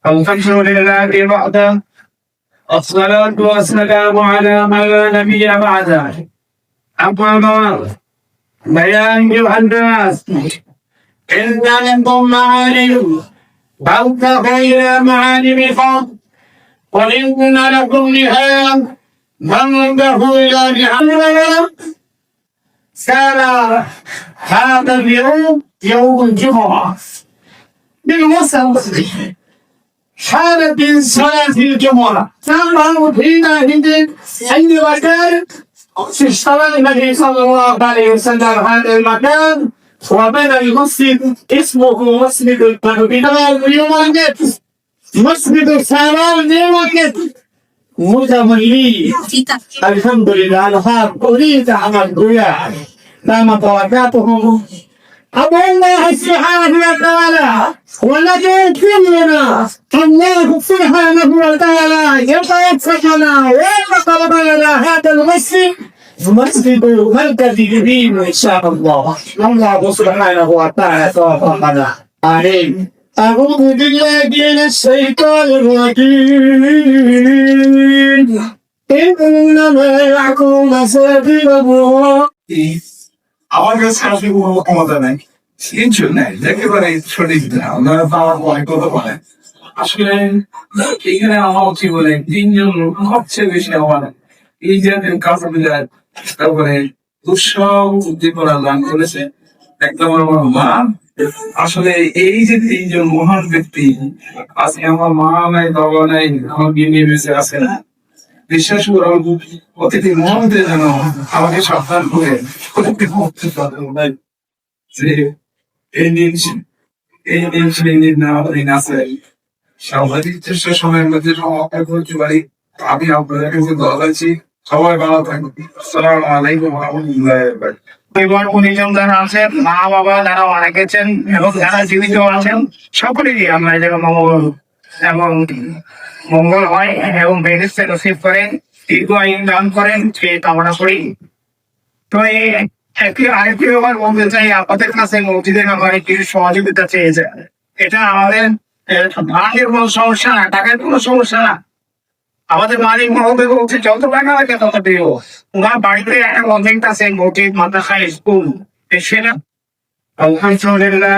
الحمد لله وحده الصلاة والسلام على من لا نبي بعده أما بعد فيا أيها الناس إن لكم معالم فوق خير معالمكم وإن لكم نهاية فانتهوا إلى نهاية كان هذا اليوم يوم الجمعة بالوسط حالة صلاة الجمعة تمام حينئذ أي مكان اشترى النبي صلى الله عليه وسلم هذا المكان وبنى المسجد اسمه مسجد البلال اليوم مسجد السلام اليوم متملي الحمد لله الخير أريد عمل قيام دام بركاته أبو الله سبحانه وتعالى والذي كلنا الله سبحانه وتعالى يتوفقنا ويتقرب لنا هذا المسجد مسجد مركز جديد إن شاء الله الله سبحانه وتعالى توفقنا آمين أعوذ بالله من الشيطان الرجيم إنما يعقوب مساجد الله আমার কাছে আসলে কোনো ক্ষমতা নাই কিছু নাই একেবারে সঠিক না ওনারা পাওয়ার পরে কথা বলেন আসলে এখানে আমার উচিত বলে তিনজন সবচেয়ে বেশি আমার এই জাতীয় কাজগুলা তারপরে দুঃসহ উদ্দীপনা দান করেছে একদম আমার মা আসলে এই যে তিনজন মহান ব্যক্তি আজকে আমার মা নাই বাবা নাই আমার বিয়ে বেঁচে আছে না বিশ্বাস করে প্রতিটি মুহূর্তে যেন আমাকে সাবধান করে যে এই দিন সেই দিন না দিন আছে সাংবাদিক চেষ্টার সময়ের মধ্যে অপেক্ষা করতে পারি আমি আপনাদের কাছে দল আছি সবাই ভালো থাকবেন আসসালামু আলাইকুম ওয়া রাহমাতুল্লাহি ওয়া বারাকাতুহু পরিবার পরিজন যারা আছেন মা বাবা যারা মারা গেছেন এবং যারা জীবিত আছেন সকলেরই আমরা যেন এবং মঙ্গল হয় এবং বেহেশতে নসিব করেন দীর্ঘ আয়ু দান করেন সে কামনা করি। তো আরেকটি ব্যাপার বলতে চাই আপনাদের কাছে মসজিদের ব্যাপারে কিছু সহযোগিতা চেয়েছে। এটা আমাদের ভাড়ার কোনো সমস্যা না, টাকার কোনো সমস্যা না। আমাদের মালিক মহোদয় বলছে যত টাকা লাগে তত দেবো। ওনার বাড়িতে একটা মসজিদ আছে, মসজিদ মাদ্রাসা স্কুল সেটা আলহামদুলিল্লাহ